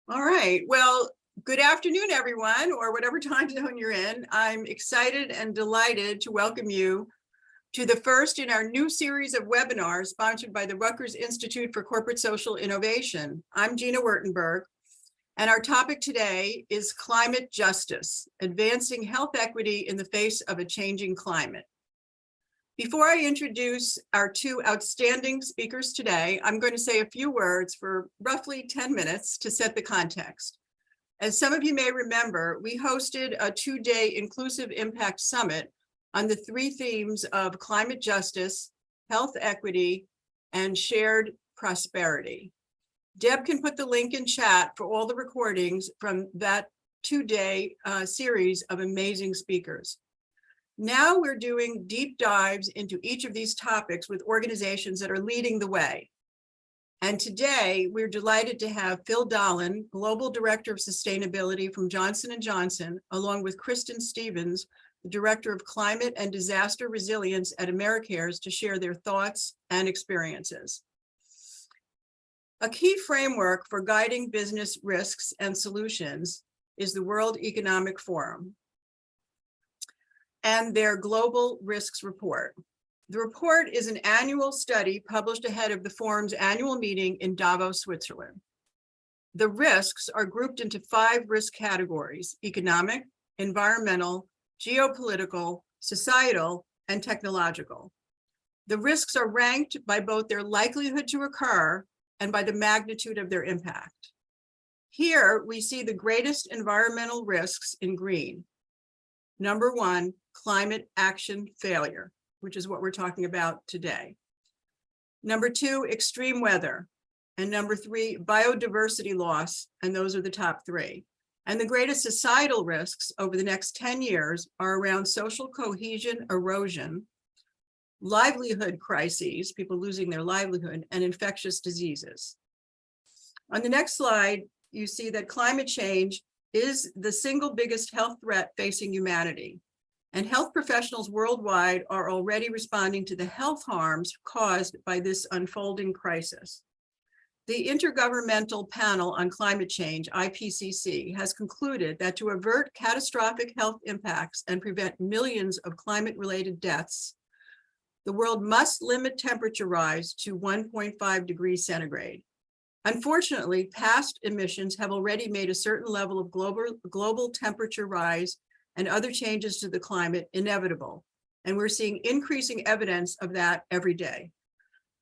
All right. Well, good afternoon, everyone, or whatever time zone you're in. I'm excited and delighted to welcome you to the first in our new series of webinars sponsored by the Rutgers Institute for Corporate Social Innovation. I'm Gina Wertenberg, and our topic today is climate justice, advancing health equity in the face of a changing climate. Before I introduce our two outstanding speakers today, I'm going to say a few words for roughly 10 minutes to set the context. As some of you may remember, we hosted a two-day Inclusive Impact Summit on the three themes of climate justice, health equity, and shared prosperity. Deb can put the link in chat for all the recordings from that two-day series of amazing speakers. Now we're doing deep dives into each of these topics with organizations that are leading the way. And today we're delighted to have Phil Dahlin, Global Director of Sustainability from Johnson & Johnson, along with Kristin Stevens, the Director of Climate and Disaster Resilience at Americares, to share their thoughts and experiences. A key framework for guiding business risks and solutions is the World Economic Forum and their Global Risks Report. The report is an annual study published ahead of the forum's annual meeting in Davos, Switzerland. The risks are grouped into 5 risk categories: economic, environmental, geopolitical, societal, and technological. The risks are ranked by both their likelihood to occur and by the magnitude of their impact. Here we see the greatest environmental risks in green. Number 1, climate action failure, which is what we're talking about today. Number 2, extreme weather. And number 3, biodiversity loss. And those are the top 3. And the greatest societal risks over the next 10 years are around social cohesion erosion, livelihood crises, people losing their livelihood, and infectious diseases. On the next slide, you see that climate change is the single biggest health threat facing humanity. And health professionals worldwide are already responding to the health harms caused by this unfolding crisis. The Intergovernmental Panel on Climate Change, IPCC, has concluded that to avert catastrophic health impacts and prevent millions of climate-related deaths, the world must limit temperature rise to 1.5 degrees centigrade. Unfortunately, past emissions have already made a certain level of global temperature rise and other changes to the climate inevitable. And we're seeing increasing evidence of that every day.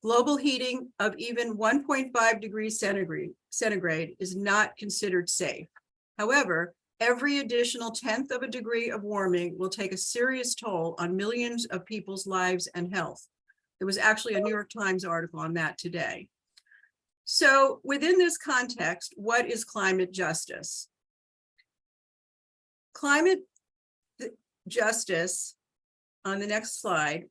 Global heating of even 1.5 degrees centigrade is not considered safe. However, every additional 1/10 of a degree of warming will take a serious toll on millions of people's lives and health. There was actually a New York Times article on that today. So within this context, what is climate justice? Climate justice, on the next slide,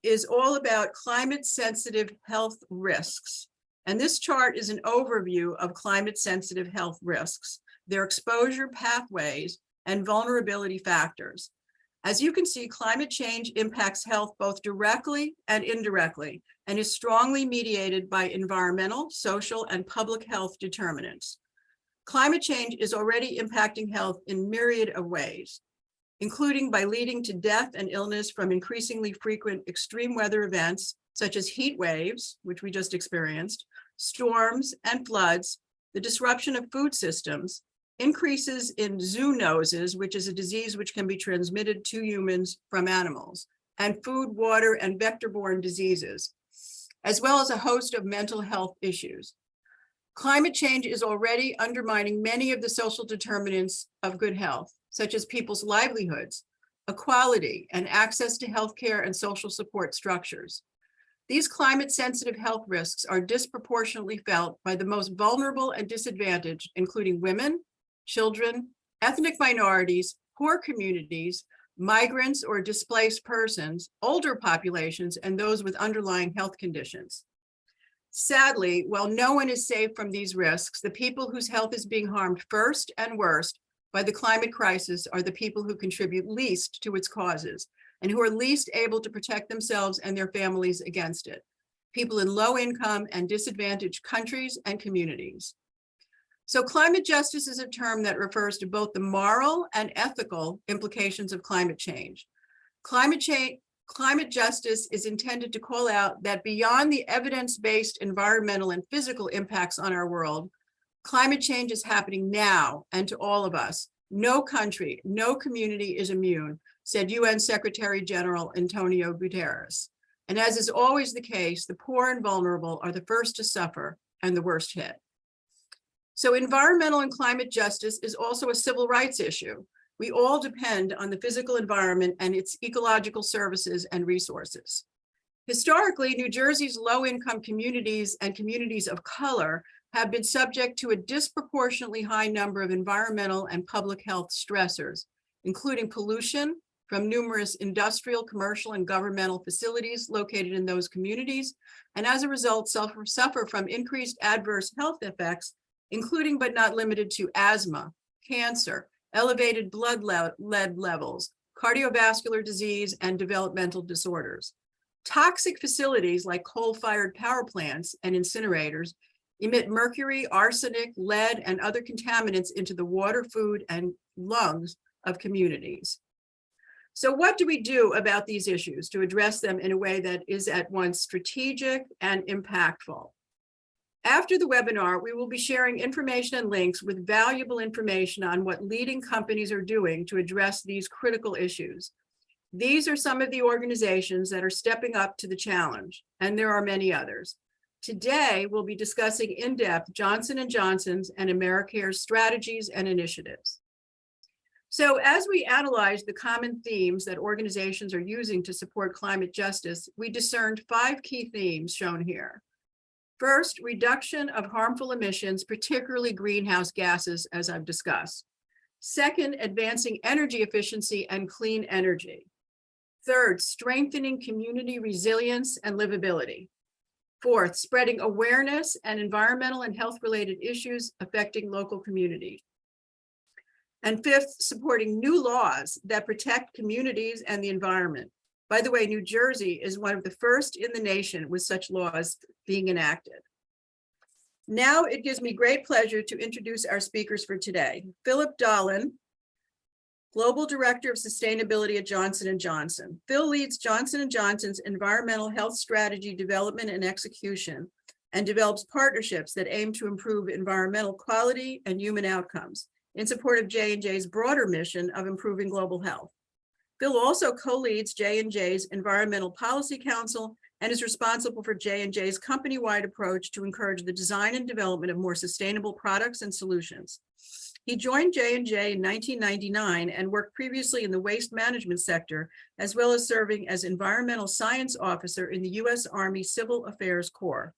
is all about climate-sensitive health risks. And this chart is an overview of climate-sensitive health risks, their exposure pathways, and vulnerability factors. As you can see, climate change impacts health both directly and indirectly, and is strongly mediated by environmental, social, and public health determinants. Climate change is already impacting health in myriad of ways, including by leading to death and illness from increasingly frequent extreme weather events, such as heat waves, which we just experienced, storms and floods, the disruption of food systems, increases in zoonoses, which is a disease which can be transmitted to humans from animals, and food, water, and vector-borne diseases, as well as a host of mental health issues. Climate change is already undermining many of the social determinants of good health, such as people's livelihoods, equality, and access to healthcare and social support structures. These climate-sensitive health risks are disproportionately felt by the most vulnerable and disadvantaged, including women, children, ethnic minorities, poor communities, migrants or displaced persons, older populations, and those with underlying health conditions. Sadly, while no one is safe from these risks, the people whose health is being harmed first and worst by the climate crisis are the people who contribute least to its causes and who are least able to protect themselves and their families against it. People in low income and disadvantaged countries and communities. So climate justice is a term that refers to both the moral and ethical implications of climate change. Climate justice is intended to call out that beyond the evidence-based environmental and physical impacts on our world, climate change is happening now and to all of us. No country, no community is immune, said UN Secretary General Antonio Guterres. And as is always the case, the poor and vulnerable are the first to suffer and the worst hit. So environmental and climate justice is also a civil rights issue. We all depend on the physical environment and its ecological services and resources. Historically, New Jersey's low-income communities and communities of color have been subject to a disproportionately high number of environmental and public health stressors, including pollution from numerous industrial, commercial, and governmental facilities located in those communities, and as a result, suffer from increased adverse health effects, including but not limited to asthma, cancer, elevated blood lead levels, cardiovascular disease, and developmental disorders. Toxic facilities like coal-fired power plants and incinerators emit mercury, arsenic, lead, and other contaminants into the water, food, and lungs of communities. So what do we do about these issues to address them in a way that is at once strategic and impactful? After the webinar, we will be sharing information and links with valuable information on what leading companies are doing to address these critical issues. These are some of the organizations that are stepping up to the challenge, and there are many others. Today, we'll be discussing in depth Johnson & Johnson's and Americares strategies and initiatives. So as we analyze the common themes that organizations are using to support climate justice, we discerned 5 key themes shown here. First, reduction of harmful emissions, particularly greenhouse gases, as I've discussed. Second, advancing energy efficiency and clean energy. Third, strengthening community resilience and livability. Fourth, spreading awareness and environmental and health-related issues affecting local communities. And fifth, supporting new laws that protect communities and the environment. By the way, New Jersey is one of the first in the nation with such laws being enacted. Now it gives me great pleasure to introduce our speakers for today. Philip Dahlin, Global Director of Sustainability at Johnson & Johnson. Phil leads Johnson & Johnson's environmental health strategy development and execution and develops partnerships that aim to improve environmental quality and human outcomes in support of J&J's broader mission of improving global health. Phil also co-leads J&J's Environmental Policy Council and is responsible for J&J's company-wide approach to encourage the design and development of more sustainable products and solutions. He joined J&J in 1999 and worked previously in the waste management sector, as well as serving as Environmental Science Officer in the U.S. Army Civil Affairs Corps.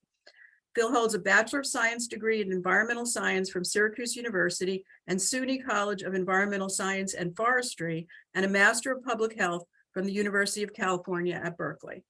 Phil holds a Bachelor of Science degree in Environmental Science from Syracuse University and SUNY College of Environmental Science and Forestry, and a Master of Public Health from the University of California at Berkeley.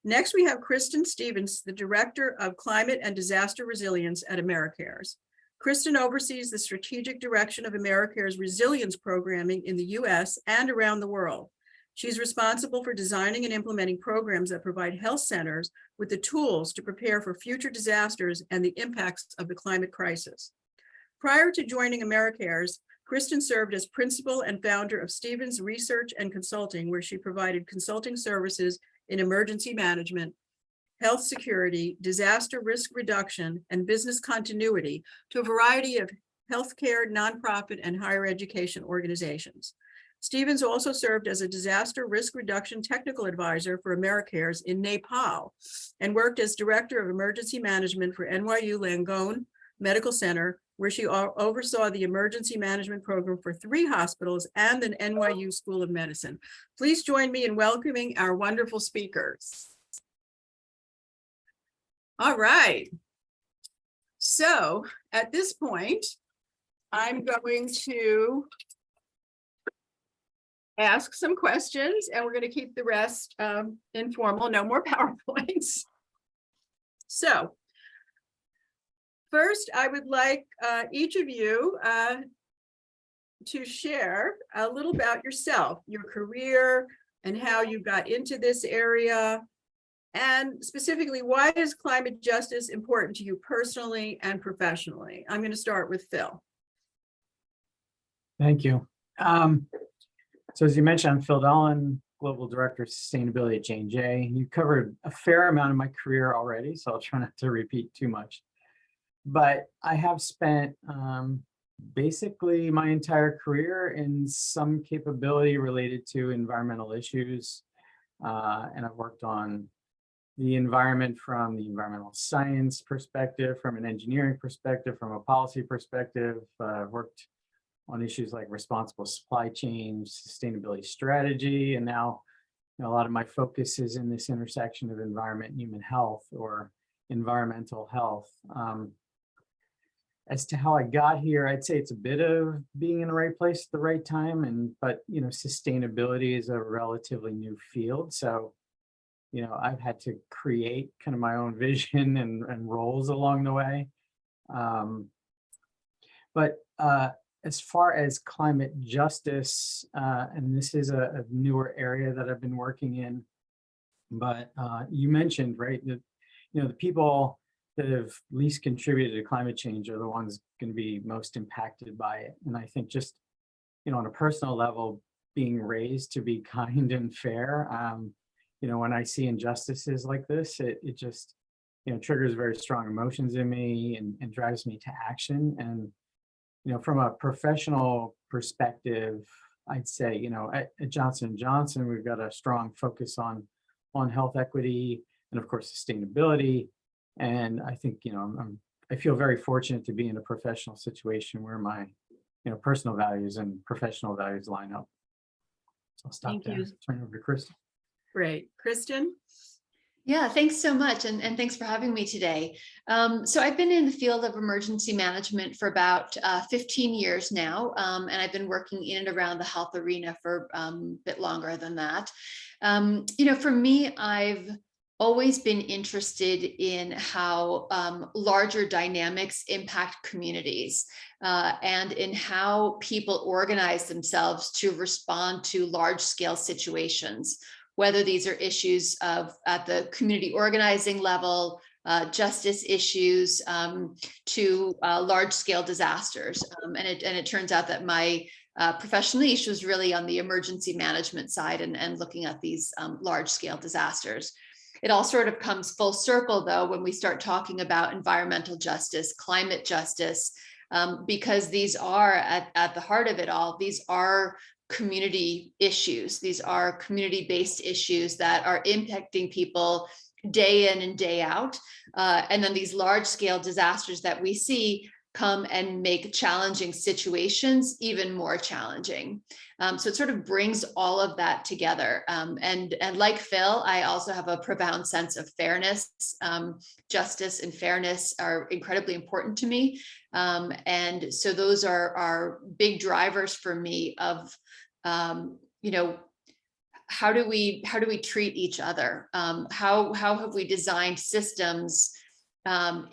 Next, we have Kristin Stevens, the Director of Climate and Disaster Resilience at Americares. Kristin oversees the strategic direction of Americares resilience programming in the US and around the world. She's responsible for designing and implementing programs that provide health centers with the tools to prepare for future disasters and the impacts of the climate crisis. Prior to joining Americares, Kristin served as principal and founder of Stevens Research and Consulting, where she provided consulting services in emergency management, health security, disaster risk reduction, and business continuity to a variety of healthcare, nonprofit, and higher education organizations. Stevens also served as a disaster risk reduction technical advisor for Americares in Nepal and worked as director of emergency management for NYU Langone Medical Center, where she oversaw the emergency management program for 3 hospitals and the NYU School of Medicine. Please join me in welcoming our wonderful speakers. All right. So at this point, I'm going to ask some questions, and we're going to keep the rest informal, no more PowerPoints. So first, I would like each of you to share a little about yourself, your career, and how you got into this area, And specifically, why is climate justice important to you personally and professionally? I'm going to start with Phil. Thank you. So as you mentioned, I'm Phil Dahlin, Global Director of Sustainability at J&J. You covered a fair amount of my career already, so I'll try not to repeat too much. But I have spent basically my entire career in some capability related to environmental issues. And I've worked on the environment from the environmental science perspective, from an engineering perspective, from a policy perspective. I've worked on issues like responsible supply chain, sustainability strategy, and now a lot of my focus is in this intersection of environment and human health, or environmental health. As to how I got here, I'd say it's a bit of being in the right place at the right time, but sustainability is a relatively new field, so I've had to create kind of my own vision and roles along the way. But as far as climate justice, and this is a newer area that I've been working in, but you mentioned, right, that the people that have least contributed to climate change are the ones going to be most impacted by it. And I think just on a personal level, being raised to be kind and fair, when I see injustices like this, it just triggers very strong emotions in me and drives me to action. And from a professional perspective, I'd say, at Johnson & Johnson, we've got a strong focus on health equity and, of course, sustainability. And I think, I feel very fortunate to be in a professional situation where my, personal values and professional values line up. So I'll stop there. Turn it over to Kristin. Great. Kristin? Yeah, thanks so much. And thanks for having me today. So I've been in the field of emergency management for about 15 years now. And I've been working in and around the health arena for a bit longer than that. For me, I've always been interested in how larger dynamics impact communities and in how people organize themselves to respond to large scale situations, whether these are issues at the community organizing level, justice issues, to large scale disasters. And it turns out that my professional niche was really on the emergency management side and looking at these large scale disasters. It all sort of comes full circle, though, when we start talking about environmental justice, climate justice, because these are at the heart of it all. These are community issues. These are community-based issues that are impacting people day in and day out. And then these large-scale disasters that we see come and make challenging situations even more challenging. So it sort of brings all of that together. And like Phil, I also have a profound sense of fairness. Justice and fairness are incredibly important to me. And so those are big drivers for me of, how do we treat each other? How have we designed systems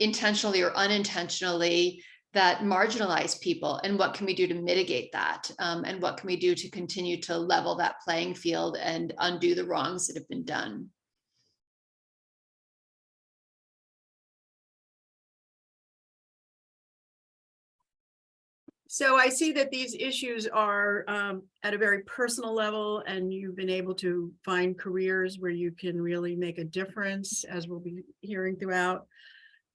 intentionally or unintentionally that marginalize people, and what can we do to mitigate that? And what can we do to continue to level that playing field and undo the wrongs that have been done? So I see that these issues are at a very personal level, and you've been able to find careers where you can really make a difference, as we'll be hearing throughout,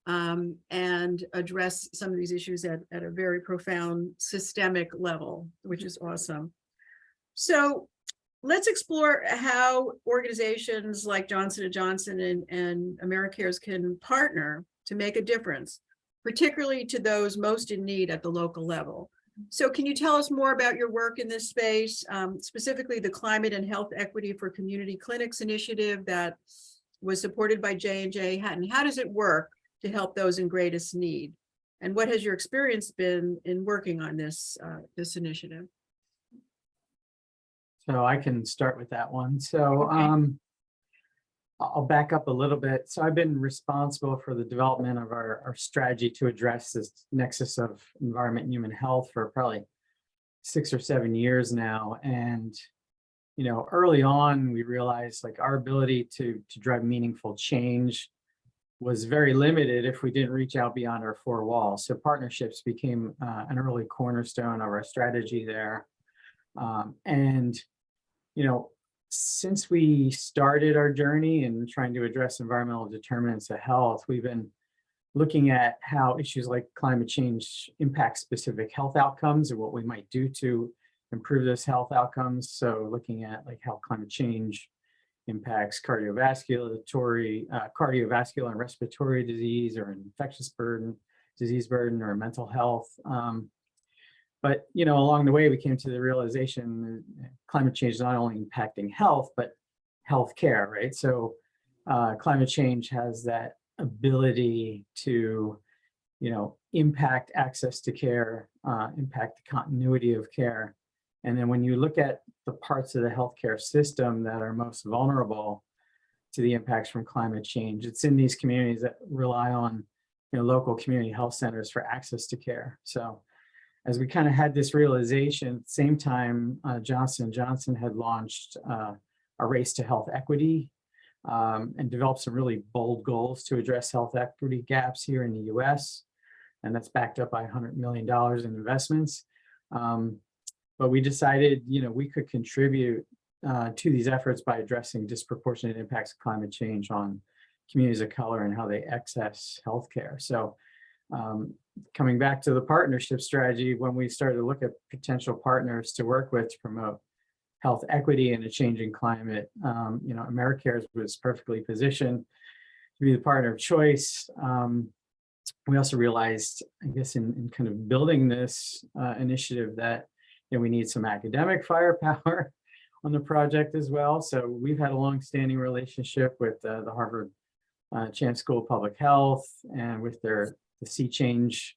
and address some of these issues at a very profound systemic level, which is awesome. So let's explore how organizations like Johnson & Johnson and Americares can partner to make a difference, particularly to those most in need at the local level. So can you tell us more about your work in this space, specifically the Climate and Health Equity for Community Clinics initiative that was supported by J&J? And how does it work to help those in greatest need? And what has your experience been in working on this initiative? So I can start with that one. So okay. I'll back up a little bit. So I've been responsible for the development of our strategy to address this nexus of environment and human health for probably 6 or 7 years now. And early on, we realized like our ability to drive meaningful change was very limited if we didn't reach out beyond our four walls. So partnerships became an early cornerstone of our strategy there. And, since we started our journey in trying to address environmental determinants of health, we've been looking at how issues like climate change impact specific health outcomes and what we might do to improve those health outcomes. So looking at like how climate change impacts cardiovascular and respiratory disease or infectious disease burden or mental health. But along the way, we came to the realization that climate change is not only impacting health, but healthcare, right? So climate change has that ability to, impact access to care, impact the continuity of care. And then when you look at the parts of the healthcare system that are most vulnerable to the impacts from climate change, it's in these communities that rely on local community health centers for access to care. So as we kind of had this realization, at the same time, Johnson & Johnson had launched a race to health equity and developed some really bold goals to address health equity gaps here in the US. And that's backed up by $100 million in investments. But we decided, we could contribute to these efforts by addressing disproportionate impacts of climate change on communities of color and how they access healthcare. So coming back to the partnership strategy, when we started to look at potential partners to work with to promote health equity in a changing climate, Americares was perfectly positioned to be the partner of choice. We also realized, I guess, in kind of building this initiative that we need some academic firepower on the project as well. So we've had a long-standing relationship with the Harvard Chan School of Public Health and with the Sea Change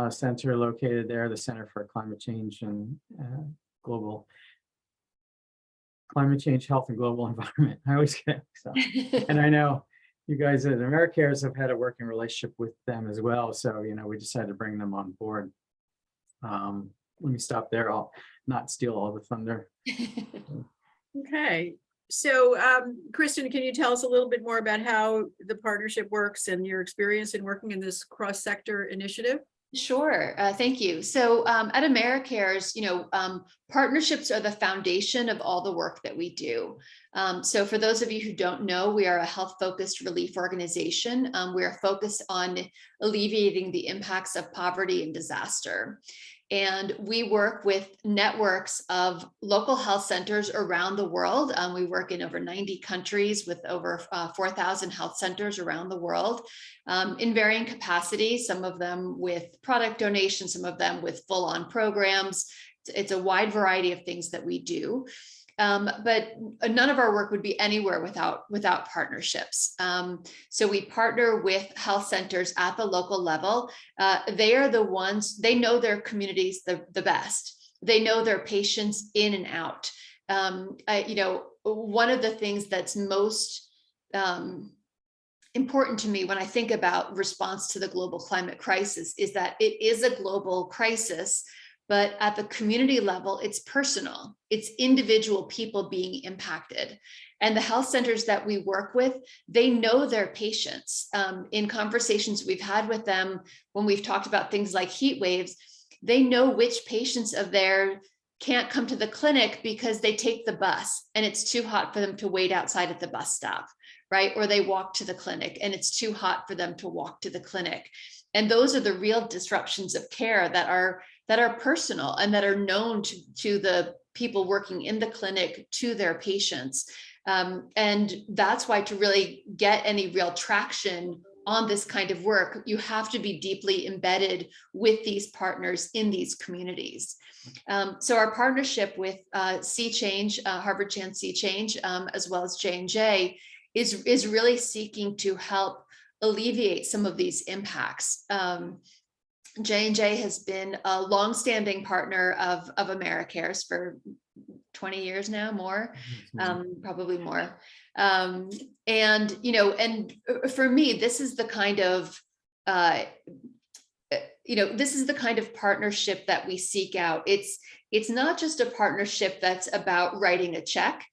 Center located there, the Center for Climate Change and Climate Change, Health, and Global Environment. I always get so. And I know you guys at Americares have had a working relationship with them as well. So, we decided to bring them on board. Let me stop there. I'll not steal all the thunder. Okay. So, Kristin, can you tell us a little bit more about how the partnership works and your experience in working in this cross-sector initiative? Sure. Thank you. So at Americares, partnerships are the foundation of all the work that we do. So for those of you who don't know, we are a health-focused relief organization. We are focused on alleviating the impacts of poverty and disaster. And we work with networks of local health centers around the world. We work in over 90 countries with over 4,000 health centers around the world in varying capacities, some of them with product donations, some of them with full-on programs. It's a wide variety of things that we do. But none of our work would be anywhere without partnerships. So we partner with health centers at the local level. They are the ones, they know their communities the best. They know their patients in and out. One of the things that's most important to me when I think about response to the global climate crisis is that it is a global crisis. But at the community level, it's personal. It's individual people being impacted. And the health centers that we work with, they know their patients. In conversations we've had with them, when we've talked about things like heat waves, they know which patients of theirs can't come to the clinic because they take the bus and it's too hot for them to wait outside at the bus stop, right? Or they walk to the clinic and it's too hot for them to walk to the clinic. And those are the real disruptions of care that are personal and that are known to the people working in the clinic, to their patients. And that's why to really get any real traction on this kind of work, you have to be deeply embedded with these partners in these communities. So our partnership with Sea Change, Harvard Chan Sea Change, as well as J&J, is really seeking to help alleviate some of these impacts. J&J has been a longstanding partner of Americares for 20 years now, more, probably more. And for me, this is the kind of this is the kind of partnership that we seek out. It's not just a partnership that's about writing a check.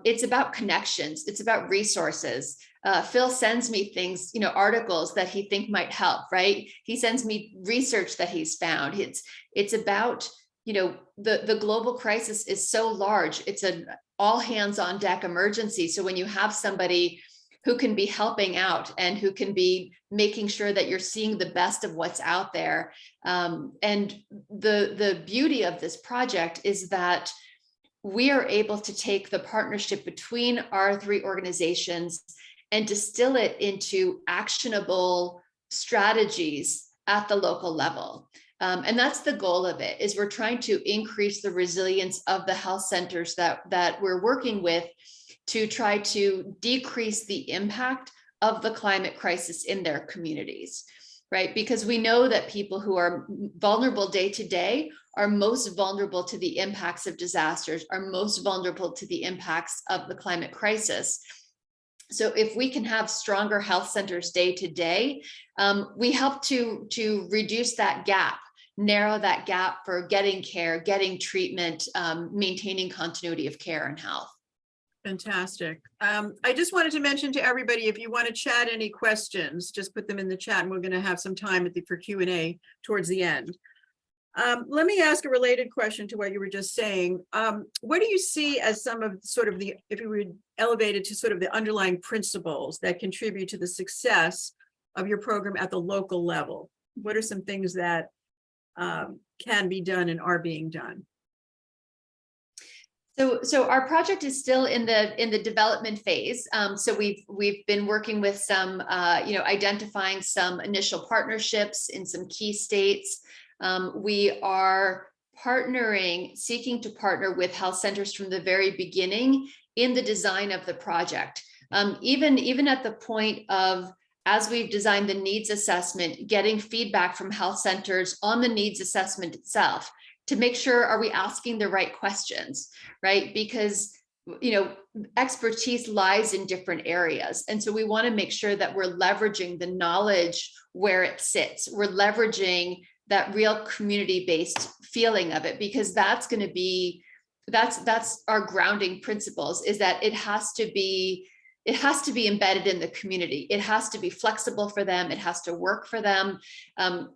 It's about connections. It's about resources. Phil sends me things, articles that he think might help, right? He sends me research that he's found. It's about, the global crisis is so large. It's an all hands on deck emergency. So when you have somebody who can be helping out and who can be making sure that you're seeing the best of what's out there. And the beauty of this project is that we are able to take the partnership between our three organizations and distill it into actionable strategies at the local level. And that's the goal of it, is we're trying to increase the resilience of the health centers that we're working with to try to decrease the impact of the climate crisis in their communities, right? Because we know that people who are vulnerable day to day are most vulnerable to the impacts of disasters, are most vulnerable to the impacts of the climate crisis. So if we can have stronger health centers day to day, we help to reduce that gap, narrow that gap for getting care, getting treatment, maintaining continuity of care and health. Fantastic. I just wanted to mention to everybody, if you want to chat any questions, just put them in the chat, and we're going to have some time for Q&A towards the end. Let me ask a related question to what you were just saying. What do you see as some of if you were elevated to sort of the underlying principles that contribute to the success of your program at the local level? What are some things that can be done and are being done? So our project is still in the development phase. So we've been working with some, identifying some initial partnerships in some key states. We are seeking to partner with health centers from the very beginning in the design of the project. Even at the point of, as we've designed the needs assessment, getting feedback from health centers on the needs assessment itself, to make sure, are we asking the right questions, right? Because, expertise lies in different areas. And so we want to make sure that we're leveraging the knowledge where it sits. We're leveraging that real community-based feeling of it, because that's going to be, that's our grounding principles, is that it has to be embedded in the community. It has to be flexible for them. It has to work for them.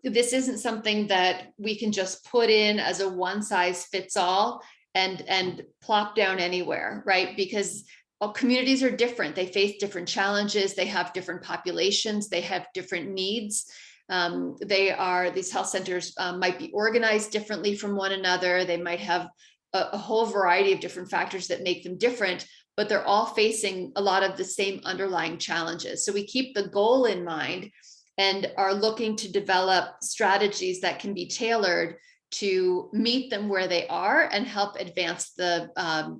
This isn't something that we can just put in as a one size fits all and plop down anywhere, right? Because communities are different. They face different challenges. They have different populations. They have different needs. These health centers might be organized differently from one another. They might have a whole variety of different factors that make them different, but they're all facing a lot of the same underlying challenges. So we keep the goal in mind and are looking to develop strategies that can be tailored to meet them where they are and help advance the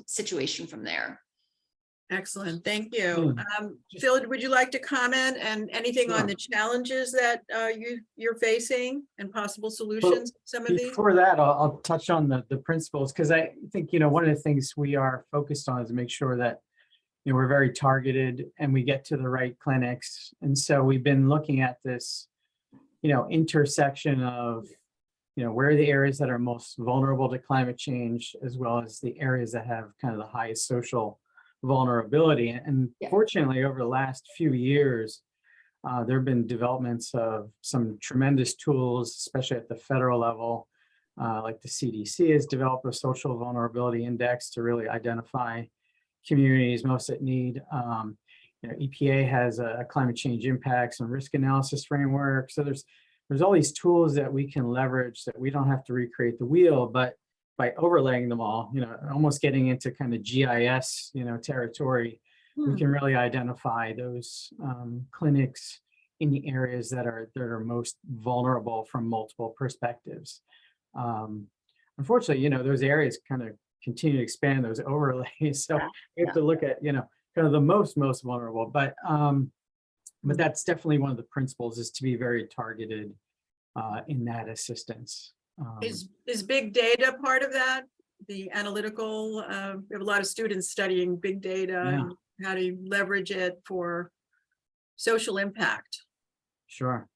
situation from there. Excellent, thank you. Phil, would you like to comment and anything on the challenges that you're facing and possible solutions? Some of these? Before that, I'll touch on the principles, because I think, one of the things we are focused on is to make sure that, we're very targeted and we get to the right clinics. And so we've been looking at this, intersection of, where are the areas that are most vulnerable to climate change, as well as the areas that have kind of the highest social vulnerability. And fortunately, over the last few years, there have been developments of some tremendous tools, especially at the federal level, like the CDC has developed a social vulnerability index to really identify communities most at need. EPA has a climate change impacts and risk analysis framework. So there's all these tools that we can leverage that we don't have to recreate the wheel, but by overlaying them all, almost getting into kind of GIS, territory, we can really identify those clinics in the areas that are most vulnerable from multiple perspectives. Unfortunately, those areas kind of continue to expand those overlays. So we have to look at, kind of the most vulnerable, but that's definitely one of the principles, is to be very targeted in that assistance. Is big data part of that? The analytical, we have a lot of students studying big data and how to leverage it for social impact. Sure.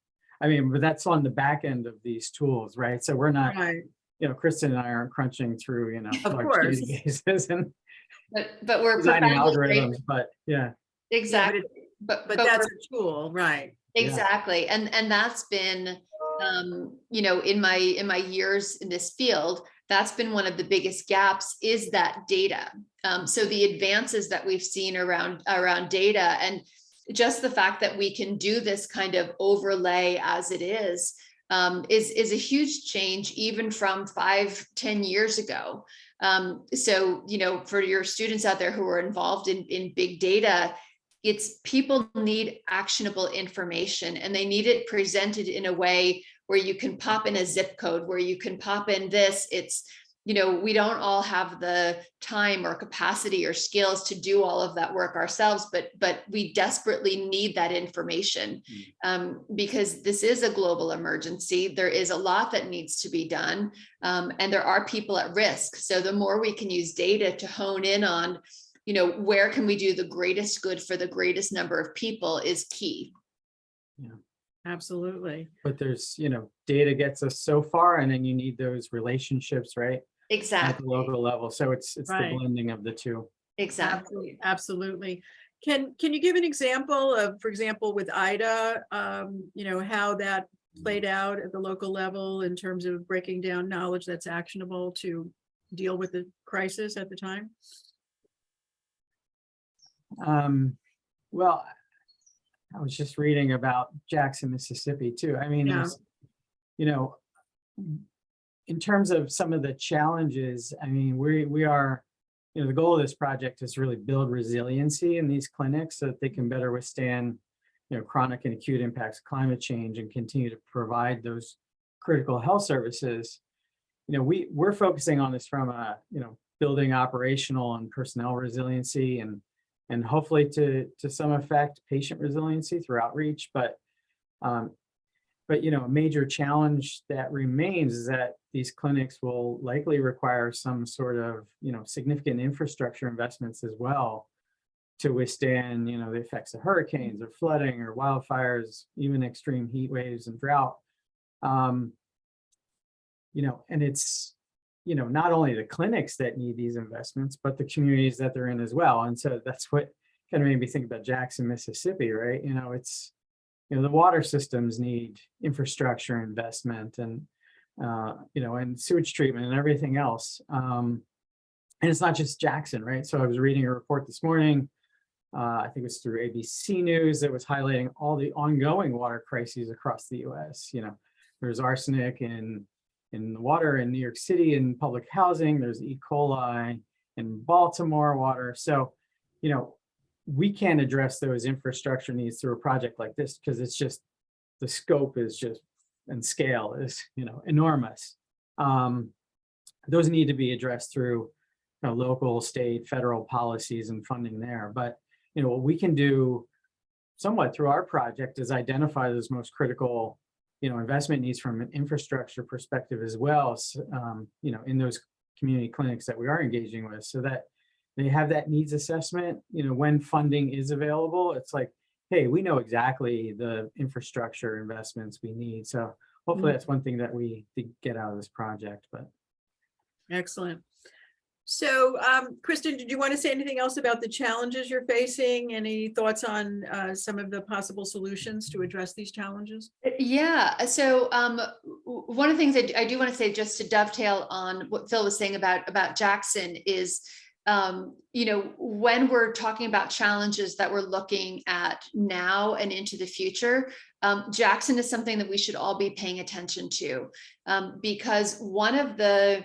I mean, but that's on the back end of these tools, right? So we're not, Right, Kristin and I aren't crunching through, of large course. databases and But we're designing profoundly algorithms, but yeah, Yeah, but exactly. it, But but but that's we're a tool, right? yeah, exactly. And that's been, in my years in this field, that's been one of the biggest gaps is that data. So the advances that we've seen around data, and just the fact that we can do this kind of overlay as it is a huge change, even from 5-10 years ago. So, for your students out there who are involved in big data, it's people need actionable information, and they need it presented in a way where you can pop in a zip code, where you can pop in this. It's, we don't all have the time or capacity or skills to do all of that work ourselves, but we desperately need that information, because this is a global emergency. There is a lot that needs to be done, and there are people at risk. So the more we can use data to hone in on, where can we do the greatest good for the greatest number of people is key. Absolutely. but there's, data gets us so far, and then you need those relationships, right? At the Exactly. local level. So it's the Right. blending of the two. Exactly. Absolutely. Can you give an example of, for example, with IDA, how that played out at the local level in terms of breaking down knowledge that's actionable to deal with the crisis at the time? Well, I was just reading about Jackson, Mississippi too. I mean, Yeah. there's, in terms of some of the challenges, I mean, we are, the goal of this project is to really build resiliency in these clinics so that they can better withstand, chronic and acute impacts of climate change and continue to provide those critical health services. We're focusing on this from a, building operational and personnel resiliency and hopefully to some effect patient resiliency through outreach. But a major challenge that remains is that these clinics will likely require some sort of, significant infrastructure investments as well to withstand, the effects of hurricanes or flooding or wildfires, even extreme heat waves and drought. And it's, not only the clinics that need these investments, but the communities that they're in as well. And so that's what kind of made me think about Jackson, Mississippi, right? It's, the water systems need infrastructure investment and, and sewage treatment and everything else. And it's not just Jackson, right? So I was reading a report this morning, I think it was through ABC News, that was highlighting all the ongoing water crises across the US. There's arsenic in the water in New York City in public housing, there's E. coli in Baltimore water. So, we can't address those infrastructure needs through a project like this because it's just, the scope is just, and scale is, enormous. Those need to be addressed through local, state, federal policies and funding there. But, what we can do somewhat through our project is identify those most critical, investment needs from an infrastructure perspective as well, in those community clinics that we are engaging with, so that they have that needs assessment, when funding is available. It's like, hey, we know exactly the infrastructure investments we need. So hopefully that's one thing that we get out of this project. But Excellent. So, Kristin, did you want to say anything else about the challenges you're facing? Any thoughts on some of the possible solutions to address these challenges? Yeah. So one of the things I do want to say, just to dovetail on what Phil was saying about Jackson, is when we're talking about challenges that we're looking at now and into the future, Jackson is something that we should all be paying attention to, because one of the,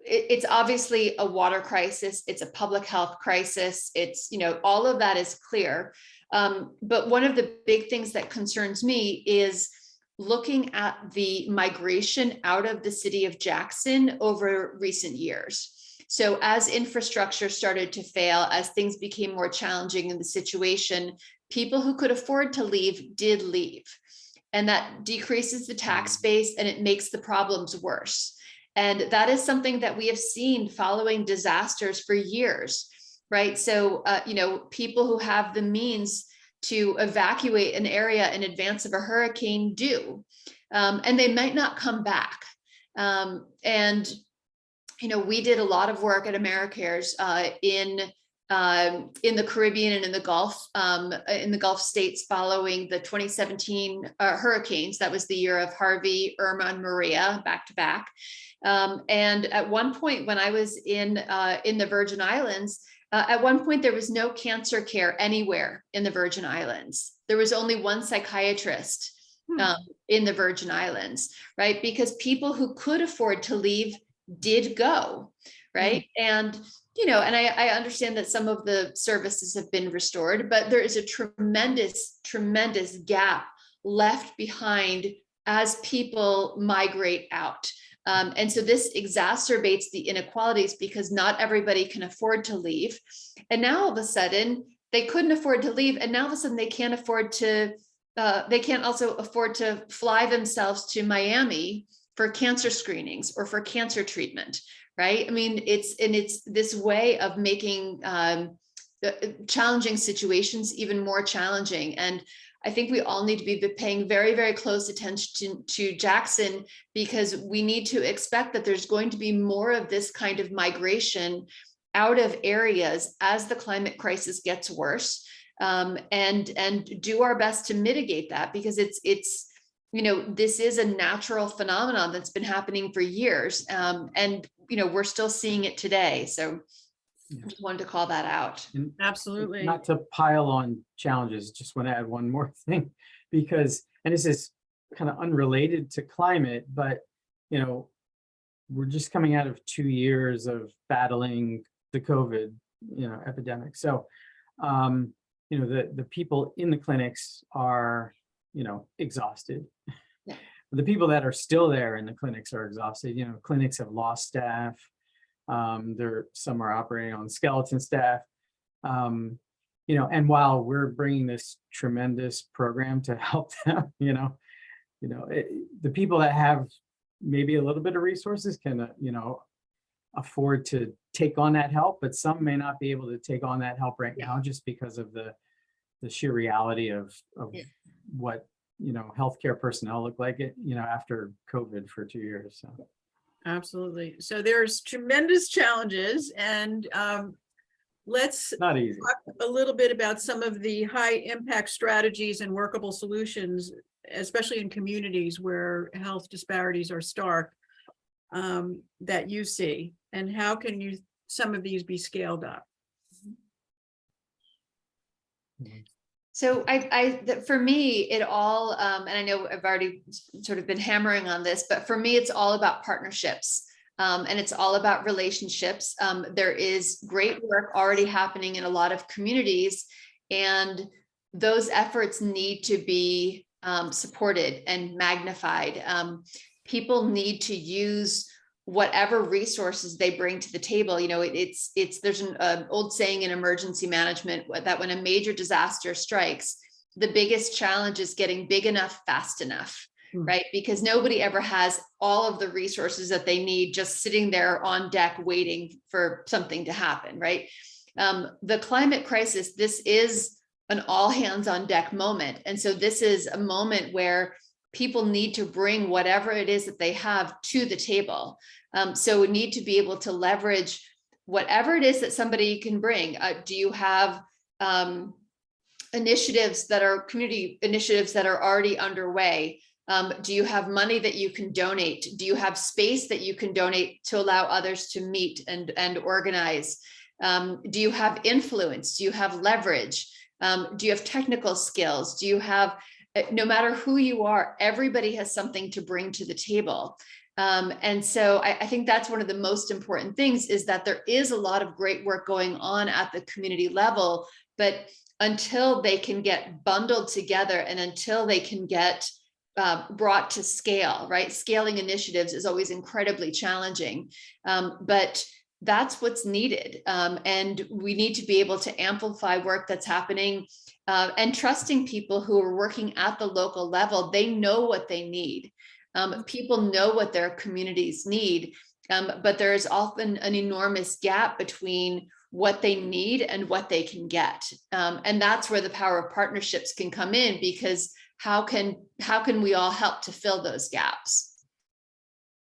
it's obviously a water crisis, it's a public health crisis, it's, all of that is clear. But one of the big things that concerns me is looking at the migration out of the city of Jackson over recent years. So as infrastructure started to fail, as things became more challenging in the situation, people who could afford to leave did leave. And that decreases the tax base and it makes the problems worse. And that is something that we have seen following disasters for years, right? So, people who have the means to evacuate an area in advance of a hurricane do. And they might not come back. And, you know, we did a lot of work at Americares in the Caribbean and in the Gulf states following the 2017 hurricanes. That was the year of Harvey, Irma, and Maria back to back. And at one point when I was in the Virgin Islands, at one point there was no cancer care anywhere in the Virgin Islands. There was only one psychiatrist in the Virgin Islands, right? Because people who could afford to leave did go, right? And you know, and I understand that some of the services have been restored, but there is a tremendous, tremendous gap left behind as people migrate out. And so this exacerbates the inequalities because not everybody can afford to leave. And now all of a sudden they couldn't afford to leave. And now all of a sudden they can't afford to, they can't also afford to fly themselves to Miami for cancer screenings or for cancer treatment. Right. I mean, it's this way of making challenging situations even more challenging. And I think we all need to be paying very, very close attention to Jackson, because we need to expect that there's going to be more of this kind of migration out of areas as the climate crisis gets worse, and do our best to mitigate that, because it's you know, this is a natural phenomenon that's been happening for years. And, you know, we're still seeing it today. So I just wanted to call that out. And Absolutely. not to pile on challenges, just want to add one more thing, because, and this is kind of unrelated to climate, but, you know, we're just coming out of 2 years of battling the COVID, you know, epidemic. So, you know, the people in the clinics are, you know, exhausted. Yeah. The people that are still there in the clinics are exhausted. You know, clinics have lost staff. Some are operating on skeleton staff. You know, and while we're bringing this tremendous program to help them, the people that have maybe a little bit of resources can, you know, afford to take on that help, but some may not be able to take on that help right now just because of the sheer reality of what, you know, healthcare personnel look like it, you know, after COVID for 2 years. So. Absolutely. So there's tremendous challenges, and let's Not easy. talk a little bit about some of the high impact strategies and workable solutions, especially in communities where health disparities are stark, that you see, and how can some of these be scaled up? So for me, it all, and I know I've already sort of been hammering on this, but for me, it's all about partnerships. And it's all about relationships. There is great work already happening in a lot of communities, and those efforts need to be supported and magnified. People need to use whatever resources they bring to the table. You know, there's an old saying in emergency management that when a major disaster strikes, the biggest challenge is getting big enough, fast enough, right? Because nobody ever has all of the resources that they need just sitting there on deck waiting for something to happen, right? The climate crisis, this is an all hands on deck moment. And so this is a moment where people need to bring whatever it is that they have to the table. So we need to be able to leverage whatever it is that somebody can bring. Do you have initiatives that are community initiatives that are already underway? Do you have money that you can donate? Do you have space that you can donate to allow others to meet and organize? Do you have influence? Do you have leverage? Do you have technical skills? Do you have, no matter who you are, everybody has something to bring to the table. And so I think that's one of the most important things, is that there is a lot of great work going on at the community level, but until they can get bundled together and until they can get brought to scale, right? Scaling initiatives is always incredibly challenging, but that's what's needed. And we need to be able to amplify work that's happening, and trusting people who are working at the local level. They know what they need. People know what their communities need, but there is often an enormous gap between what they need and what they can get. And that's where the power of partnerships can come in, because how can we all help to fill those gaps?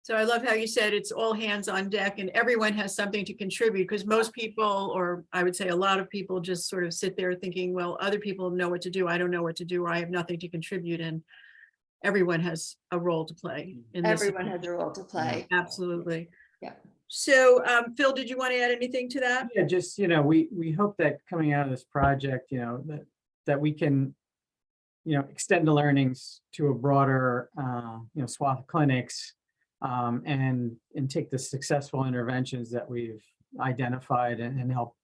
So I love how you said it's all hands on deck and everyone has something to contribute, because most people, or I would say a lot of people, just sort of sit there thinking, well, other people know what to do. I don't know what to do, or I have nothing to contribute. And everyone has a role to play in this. Everyone has a role to play. Absolutely. Yeah. So Phil, did you want to add anything to that? Yeah, just, we hope that coming out of this project, that we can, extend the learnings to a broader, swath of clinics, and take the successful interventions that we've identified and help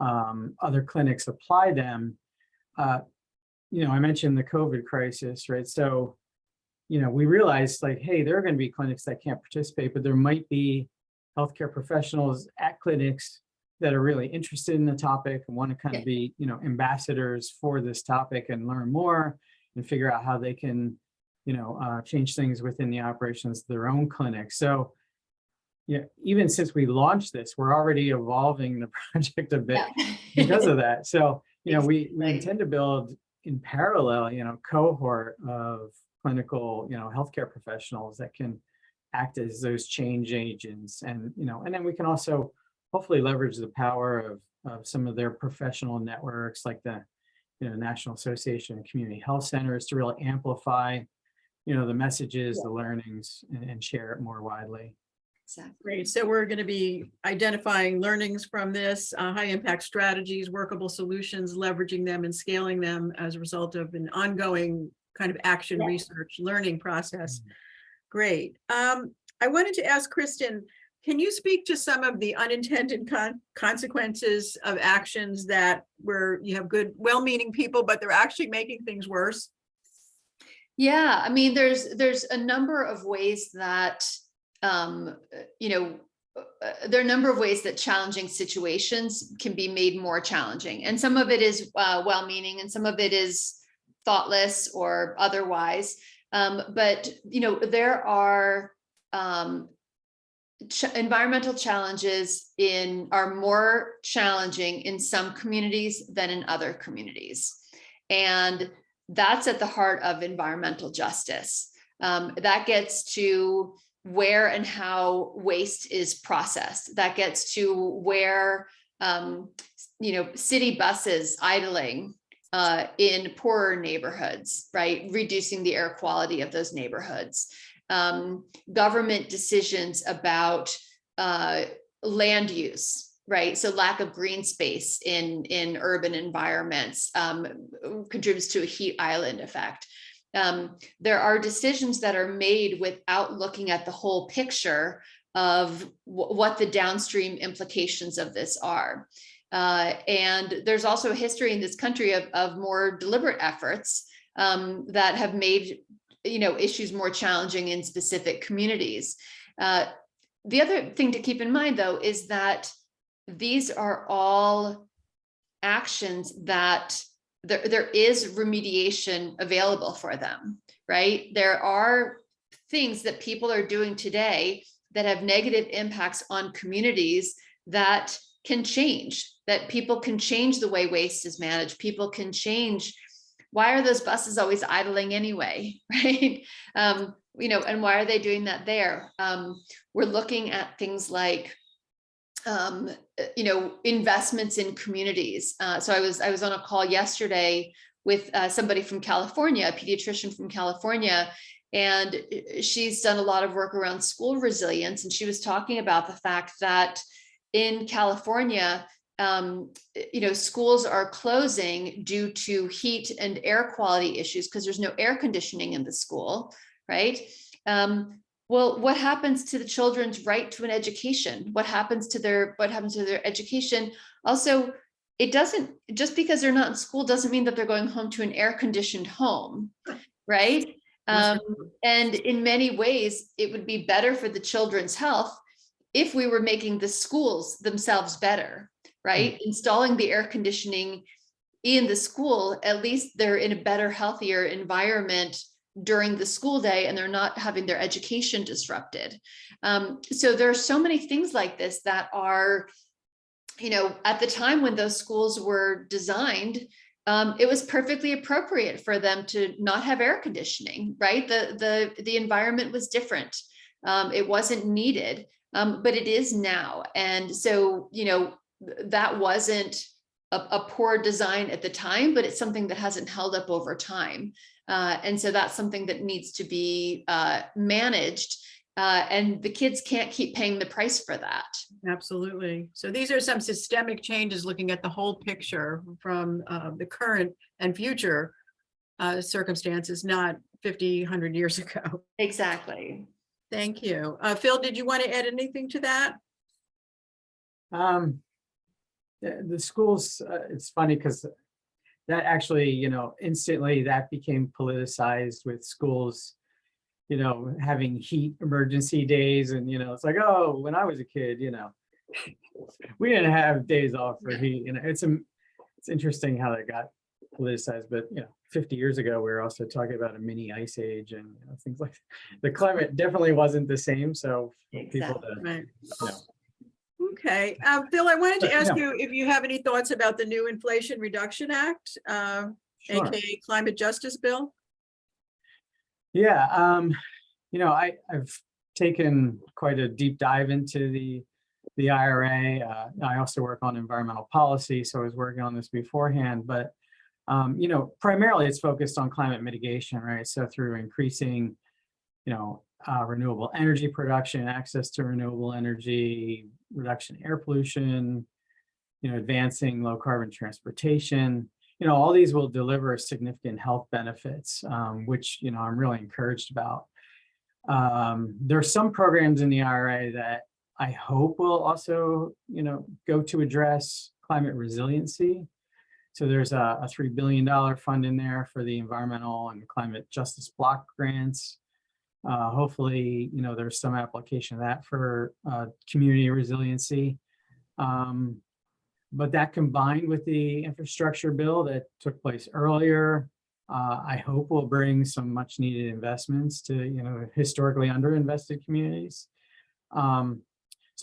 other clinics apply them. I mentioned the COVID crisis, right? So, we realized, like, hey, there are going to be clinics that can't participate, but there might be healthcare professionals at clinics that are really interested in the topic and want to kind of be, ambassadors for this topic and learn more and figure out how they can, change things within the operations of their own clinic. So, even since we launched this, we're already evolving the project a bit because of that. So, we intend to build in parallel, cohort of clinical, healthcare professionals that can act as those change agents. And, and then we can also hopefully leverage the power of some of their professional networks, like the, National Association of Community Health Centers, to really amplify, the messages, the learnings, and share it more widely. Exactly. Great. So we're going to be identifying learnings from this, high impact strategies, workable solutions, leveraging them and scaling them as a result of an ongoing kind of action research learning process. Great. I wanted to ask Kristin, can you speak to some of the unintended consequences of actions that where you have good, well-meaning people, but they're actually making things worse? Yeah, I mean, there's a number of ways that, there are a number of ways that challenging situations can be made more challenging. And some of it is well-meaning and some of it is thoughtless or otherwise. But, there are environmental challenges are more challenging in some communities than in other communities. And that's at the heart of environmental justice. That gets to where and how waste is processed. That gets to where, city buses idling in poorer neighborhoods, right? Reducing the air quality of those neighborhoods. Government decisions about land use, right? So lack of green space in urban environments contributes to a heat island effect. There are decisions that are made without looking at the whole picture of what the downstream implications of this are. And there's also a history in this country of more deliberate efforts that have made issues more challenging in specific communities. The other thing to keep in mind, though, is that these are all actions that there is remediation available for them, right? There are things that people are doing today that have negative impacts on communities that can change, that people can change the way waste is managed. People can change, why are those buses always idling anyway, right? And why are they doing that there? We're looking at things like, investments in communities. So I was on a call yesterday with somebody from California, a pediatrician from California, and she's done a lot of work around school resilience. And she was talking about the fact that in California, schools are closing due to heat and air quality issues because there's no air conditioning in the school, right? Well, what happens to the children's right to an education? What happens to their education? Also, it doesn't, just because they're not in school doesn't mean that they're going home to an air conditioned home, right? And in many ways, it would be better for the children's health if we were making the schools themselves better, right? Installing the air conditioning in the school, at least they're in a better, healthier environment during the school day and they're not having their education disrupted. So there are so many things like this that are at the time when those schools were designed, it was perfectly appropriate for them to not have air conditioning, right? The environment was different. It wasn't needed, but it is now. And so, that wasn't a poor design at the time, but it's something that hasn't held up over time. And so that's something that needs to be managed. And the kids can't keep paying the price for that. Absolutely. So these are some systemic changes looking at the whole picture from the current and future circumstances, not 50, 100 years ago. Exactly. Thank you. Phil, did you want to add anything to that? The schools, it's funny because that actually, instantly that became politicized with schools, having heat emergency days. And, it's like, oh, when I was a kid, we didn't have days off for heat. It's interesting how that got politicized. But, 50 years ago, we were also talking about a mini ice age and things like that. The climate definitely wasn't the same. So people to, Right. Okay. Phil, I wanted to ask you if you have any thoughts about the new Inflation Reduction Act, Sure. aka Climate Justice Bill. Yeah, I've taken quite a deep dive into the IRA. I also work on environmental policy, so I was working on this beforehand. But primarily it's focused on climate mitigation, right? So through increasing, renewable energy production, access to renewable energy, reduction in air pollution, advancing low carbon transportation. All these will deliver significant health benefits, which, I'm really encouraged about. There are some programs in the IRA that I hope will also, go to address climate resiliency. So there's a $3 billion fund in there for the environmental and climate justice block grants. Hopefully, there's some application of that for community resiliency. But that combined with the infrastructure bill that took place earlier, I hope will bring some much needed investments to, historically underinvested communities. So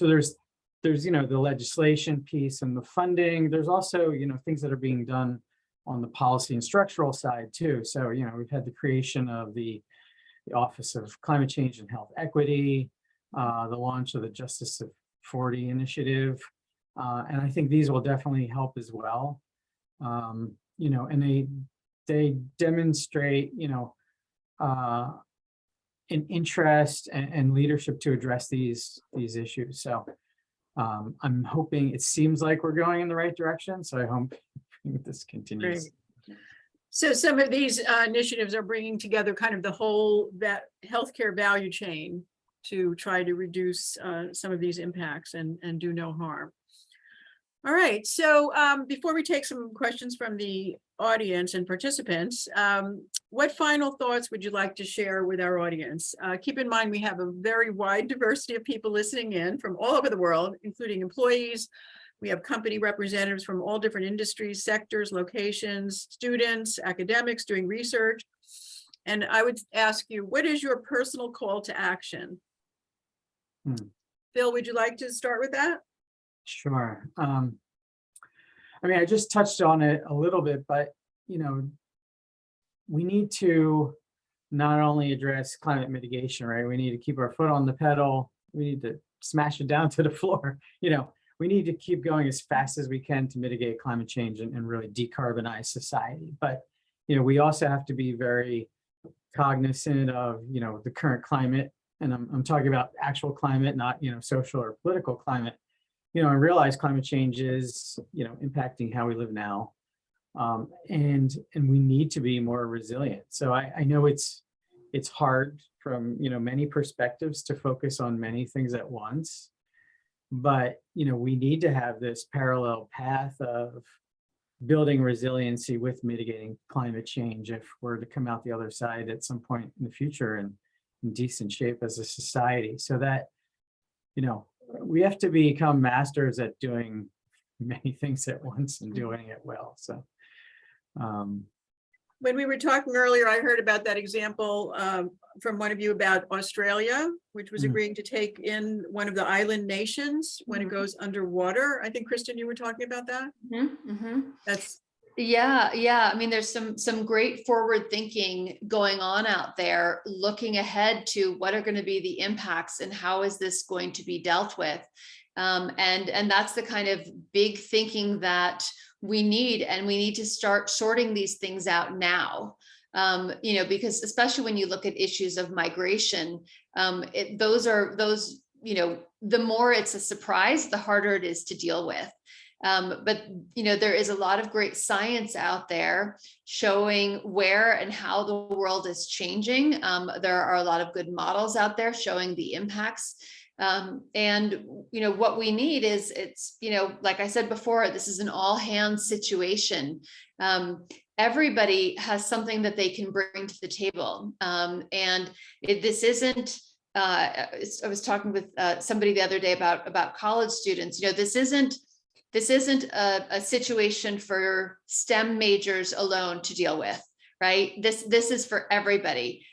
there's, the legislation piece and the funding. There's also, things that are being done on the policy and structural side too. So, we've had the creation of the Office of Climate Change and Health Equity, the launch of the Justice of 40 initiative. And I think these will definitely help as well. And they demonstrate, an interest and leadership to address these issues. So I'm hoping, it seems like we're going in the right direction. So I hope this continues. Great. So some of these initiatives are bringing together kind of the whole healthcare value chain to try to reduce some of these impacts and do no harm. All right, so before we take some questions from the audience and participants, what final thoughts would you like to share with our audience? Keep in mind, we have a very wide diversity of people listening in from all over the world, including employees. We have company representatives from all different industries, sectors, locations, students, academics doing research. And I would ask you, what is your personal call to action? Phil, would you like to start with that? Sure. I just touched on it a little bit, but, we need to not only address climate mitigation, right? We need to keep our foot on the pedal. We need to smash it down to the floor. We need to keep going as fast as we can to mitigate climate change and really decarbonize society. But, we also have to be very cognizant of, the current climate. And I'm talking about actual climate, not, social or political climate. And realize climate change is, impacting how we live now. And we need to be more resilient. So I know it's hard from, many perspectives to focus on many things at once. But, we need to have this parallel path of building resiliency with mitigating climate change if we're to come out the other side at some point in the future in decent shape as a society. So that, we have to become masters at doing many things at once and doing it well. So When we were talking earlier, I heard about that example from one of you about Australia, which was Mm. agreeing to take in one of the island nations when it Mhm. goes underwater. I think, Kristin, you were talking about that. Mhm, mhm. That's Yeah. I mean, there's some great forward thinking going on out there, looking ahead to what are going to be the impacts and how is this going to be dealt with. And that's the kind of big thinking that we need, and we need to start sorting these things out now. Because especially when you look at issues of migration, those, the more it's a surprise, the harder it is to deal with. But there is a lot of great science out there showing where and how the world is changing. There are a lot of good models out there showing the impacts. And what we need is, like I said before, this is an all hands situation. Everybody has something that they can bring to the table. This isn't, I was talking with somebody the other day about college students. This isn't a situation for STEM majors alone to deal with, right? This is for everybody.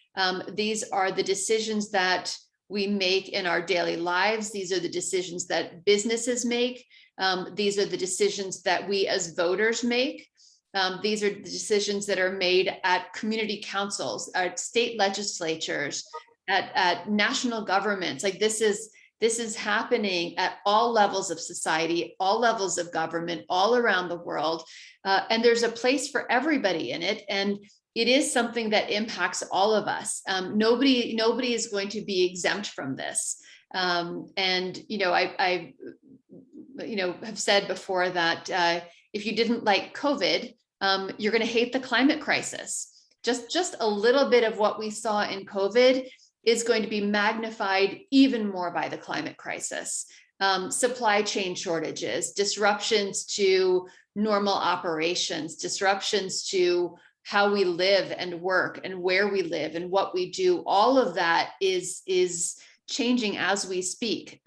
These are the decisions that we make in our daily lives. These are the decisions that businesses make. These are the decisions that we as voters make. These are the decisions that are made at community councils, at state legislatures, at national governments. Like this is happening at all levels of society, all levels of government, all around the world. And there's a place for everybody in it. And it is something that impacts all of us. Nobody is going to be exempt from this. I have said before that if you didn't like COVID, you're going to hate the climate crisis. Just a little bit of what we saw in COVID is going to be magnified even more by the climate crisis. Supply chain shortages, disruptions to normal operations, disruptions to how we live and work and where we live and what we do. All of that is changing as we speak.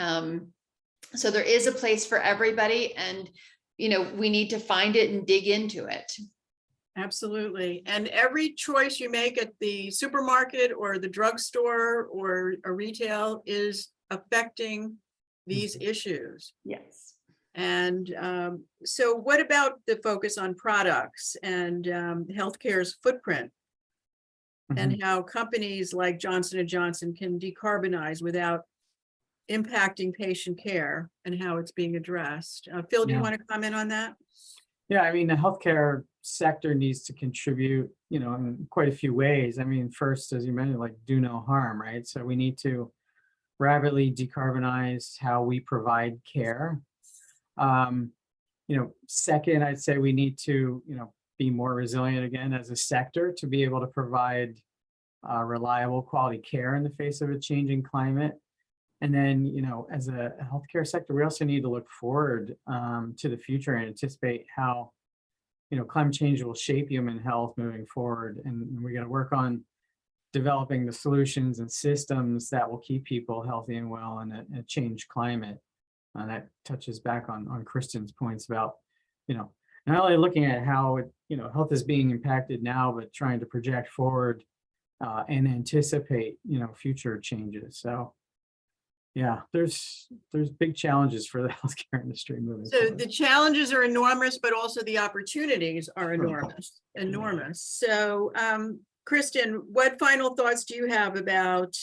So there is a place for everybody, and we need to find it and dig into it. absolutely. And every choice you make at the supermarket or the drugstore or a retail is affecting these issues. Yes. And so what about the focus on products and healthcare's footprint and how companies like Johnson & Johnson can decarbonize without impacting patient care and how it's being addressed? Phil, do you Yeah. want to comment on that? Yeah, I mean, the healthcare sector needs to contribute, in quite a few ways. I mean, first, as you mentioned, like do no harm, right? So we need to rapidly decarbonize how we provide care. Second, I'd say we need to, be more resilient again as a sector to be able to provide reliable quality care in the face of a changing climate. And then, as a healthcare sector, we also need to look forward to the future and anticipate how, climate change will shape human health moving forward. And we got to work on developing the solutions and systems that will keep people healthy and well in a changed climate. That touches back on Kristin's points about, not only looking at how health is being impacted now, but trying to project forward and anticipate, future changes. So, yeah, there's big challenges for the healthcare industry moving So forward. the challenges are enormous, but also the opportunities are enormous. So, Kristin, what final thoughts do you have about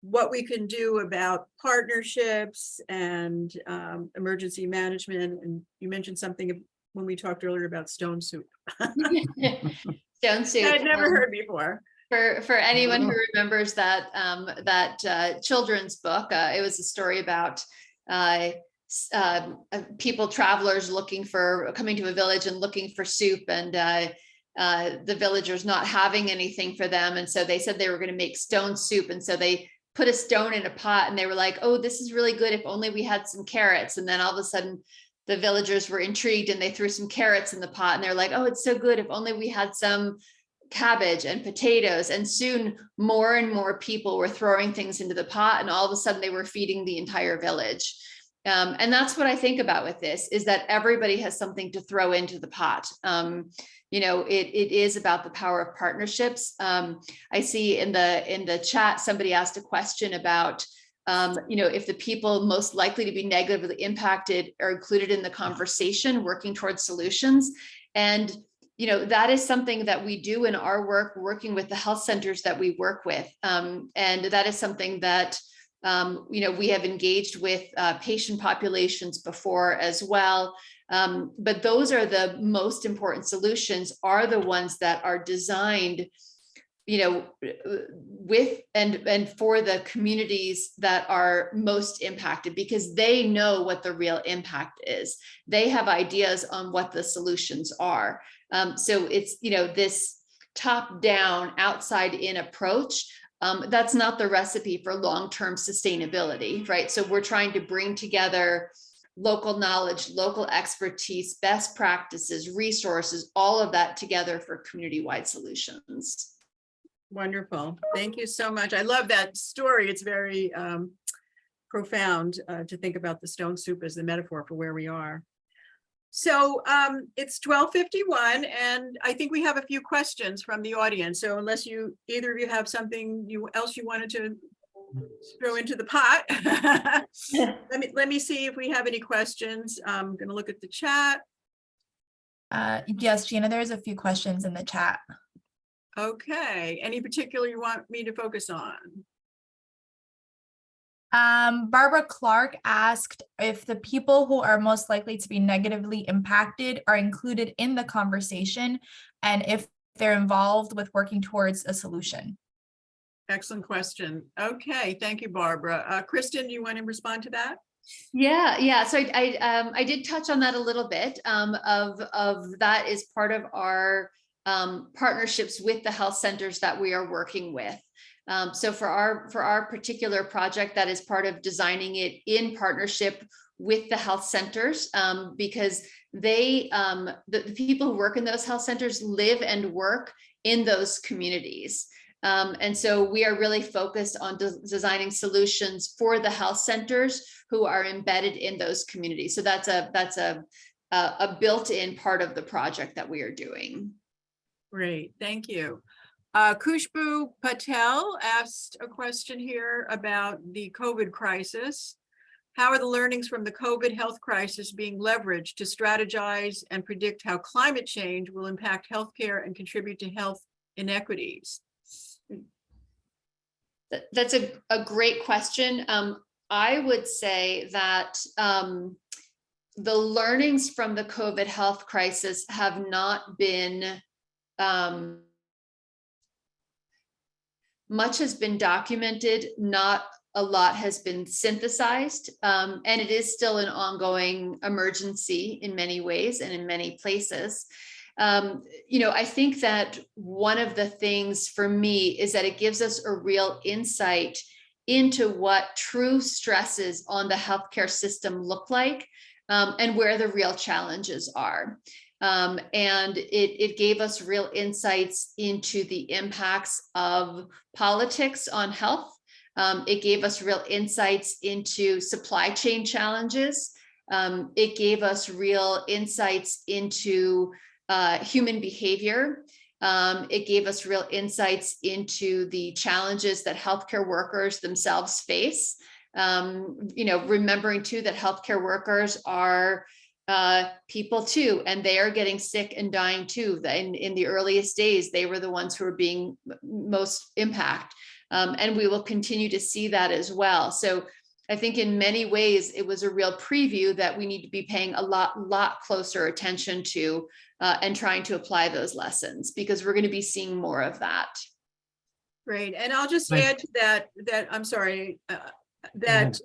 what we can do about partnerships and emergency management? And you mentioned something when we talked earlier about stone soup. Stone soup. I'd never heard before. For anyone who remembers that children's book, it was a story about travelers coming to a village and looking for soup, and the villagers not having anything for them, and so they said they were going to make stone soup, and so they put a stone in a pot, and they were like, "Oh, this is really good. If only we had some carrots." And then all of a sudden, the villagers were intrigued, and they threw some carrots in the pot, and they're like, "Oh, it's so good. If only we had some cabbage and potatoes." And soon more and more people were throwing things into the pot, and all of a sudden they were feeding the entire village. And that's what I think about with this, is that everybody has something to throw into the pot. it is about the power of partnerships. I see in the chat, somebody asked a question about, if the people most likely to be negatively impacted are included in the conversation, working towards solutions. And, that is something that we do in our work, working with the health centers that we work with. And that is something that, we have engaged with patient populations before as well. But those are the most important solutions, are the ones that are designed, with and for the communities that are most impacted, because they know what the real impact is. They have ideas on what the solutions are. So it's, this top-down, outside-in approach. That's not the recipe for long-term sustainability, right? So we're trying to bring together local knowledge, local expertise, best practices, resources, all of that together for community-wide solutions. Wonderful. Thank you so much. I love that story. It's very profound to think about the stone soup as the metaphor for where we are. So it's 12:51, and I think we have a few questions from the audience. So unless either of you have something else you wanted to throw into the pot, let me see if we have any questions. I'm going to look at the chat. Yes, Gina, there's a few questions in the chat. Okay. Any particular you want me to focus on? Barbara Clark asked if the people who are most likely to be negatively impacted are included in the conversation and if they're involved with working towards a solution. Excellent question. Okay. Thank you, Barbara. Kristin, do you want to respond to that? Yeah. So I did touch on that a little bit. Of that is part of our partnerships with the health centers that we are working with. So for our particular project, that is part of designing it in partnership with the health centers, because the people who work in those health centers live and work in those communities. And so we are really focused on designing solutions for the health centers who are embedded in those communities. So that's a built-in part of the project that we are doing. Great, thank you. Khushbu Patel asked a question here about the COVID crisis. How are the learnings from the COVID health crisis being leveraged to strategize and predict how climate change will impact healthcare and contribute to health inequities? That's a great question. I would say that the learnings from the COVID health crisis have not been, much has been documented, not a lot has been synthesized, and it is still an ongoing emergency in many ways and in many places. I think that one of the things for me is that it gives us a real insight into what true stresses on the healthcare system look like, and where the real challenges are. And it gave us real insights into the impacts of politics on health. It gave us real insights into supply chain challenges. It gave us real insights into human behavior. It gave us real insights into the challenges that healthcare workers themselves face. Remembering too that healthcare workers are people too, and they are getting sick and dying too. In the earliest days, they were the ones who were being most impacted. And we will continue to see that as well. So I think in many ways, it was a real preview that we need to be paying a lot closer attention to and trying to apply those lessons, because we're going to be seeing more of that. Great. And I'll just add to that I'm sorry, that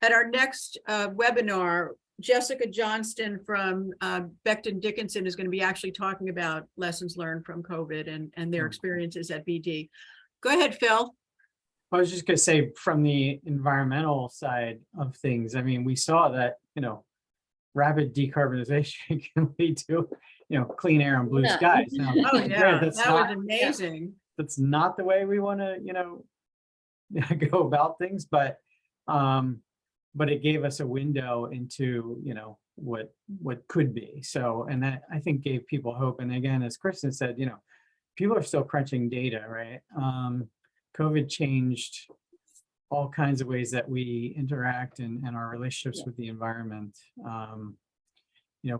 at our next webinar, Jessica Johnston from Becton Dickinson is going to be actually talking about lessons learned from COVID and their experiences at BD. Go ahead, Phil. I was just going to say, from the environmental side of things, I mean, we saw that, rapid decarbonization can lead to, clean air and blue skies. Now, Oh yeah, that's that not, was amazing. That's not the way we want to, go about things, but it gave us a window into, what could be. So, and that I think gave people hope. And again, as Kristin said, people are still crunching data, right? COVID changed all kinds of ways that we interact and our relationships with the environment.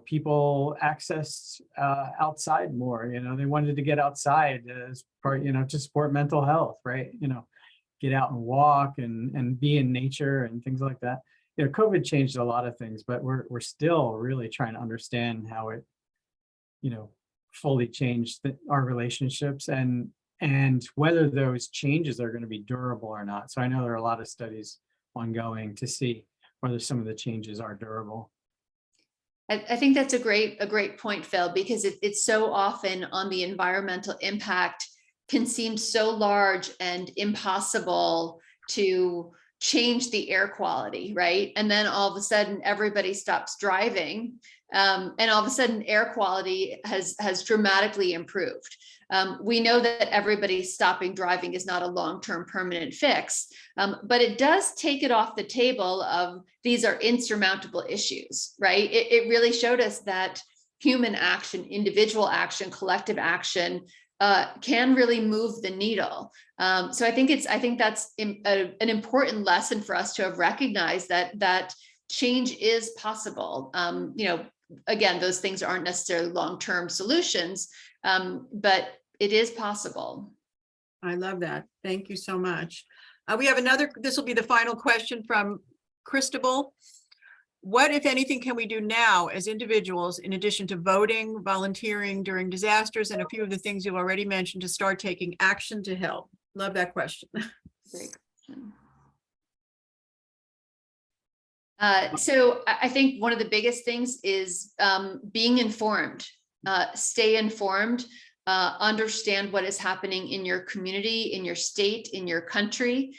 People accessed outside more. They wanted to get outside as part, to support mental health, right? Get out and walk and be in nature and things like that. COVID changed a lot of things, but we're still really trying to understand how it, fully changed our relationships and whether those changes are going to be durable or not. So I know there are a lot of studies ongoing to see whether some of the changes are durable. I think that's a great point, Phil, because it's so often on the environmental impact can seem so large and impossible to change the air quality, right? And then all of a sudden everybody stops driving, and all of a sudden air quality has dramatically improved. We know that everybody stopping driving is not a long-term permanent fix, but it does take it off the table of these are insurmountable issues, right? It really showed us that human action, individual action, collective action can really move the needle. So I think that's an important lesson for us to have recognized that change is possible. Again, those things aren't necessarily long-term solutions, but it is possible. I love that. Thank you so much. We have this will be the final question from Kristin. What, if anything, can we do now as individuals, in addition to voting, volunteering during disasters, and a few of the things you've already mentioned, to start taking action to help? Love that question. Great question. So I think one of the biggest things is being informed. Stay informed. Understand what is happening in your community, in your state, in your country.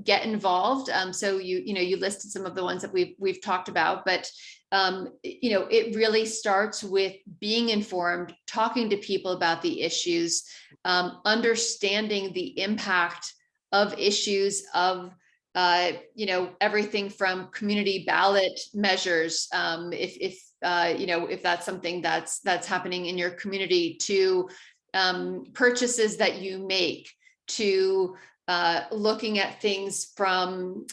Get involved. So you listed some of the ones that we've talked about, but it really starts with being informed, talking to people about the issues, understanding the impact of issues of everything from community ballot measures, if that's something that's happening in your community, to purchases that you make, to looking at things from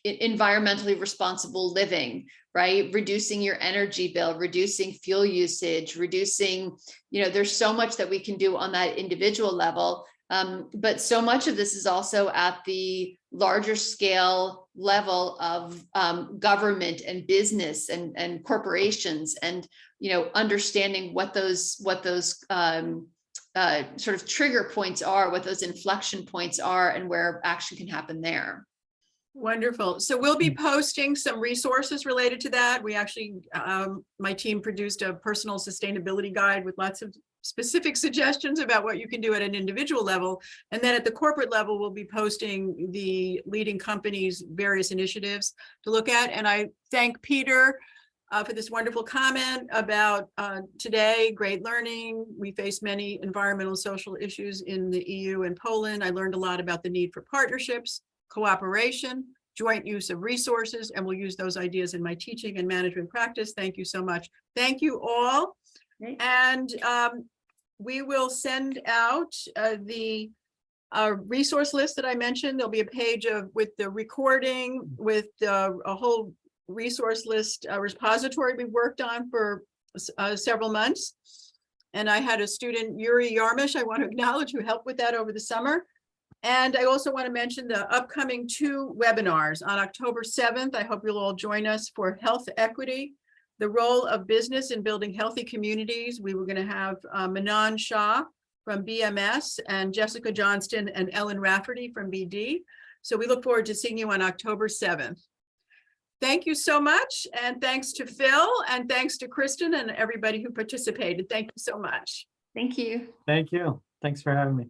environmentally responsible living, right? Reducing your energy bill, reducing fuel usage, reducing, there's so much that we can do on that individual level. But so much of this is also at the larger scale level of government and business and corporations, and understanding what those sort of trigger points are, what those inflection points are, and where action can happen there. Wonderful. So we'll be posting some resources related to that. We actually, my team produced a personal sustainability guide with lots of specific suggestions about what you can do at an individual level. And then at the corporate level, we'll be posting the leading companies' various initiatives to look at. And I thank Peter for this wonderful comment about today, great learning. We face many environmental and social issues in the EU and Poland. I learned a lot about the need for partnerships, cooperation, joint use of resources, and we'll use those ideas in my teaching and management practice. Thank you so much. Thank you all. Great. And we will send out the resource list that I mentioned. There'll be a page with the recording, with a whole resource list repository we worked on for several months. And I had a student, Yuri Yarmish, I want to acknowledge, who helped with that over the summer. And I also want to mention the upcoming 2 webinars on October 7th. I hope you'll all join us for Health Equity, the role of business in building healthy communities. We were going to have Manan Shah from BMS and Jessica Johnston and Ellen Rafferty from BD. So we look forward to seeing you on October 7th. Thank you so much. And thanks to Phil, and thanks to Kristin and everybody who participated. Thank you so much. Thank you. Thank you. Thanks for having me.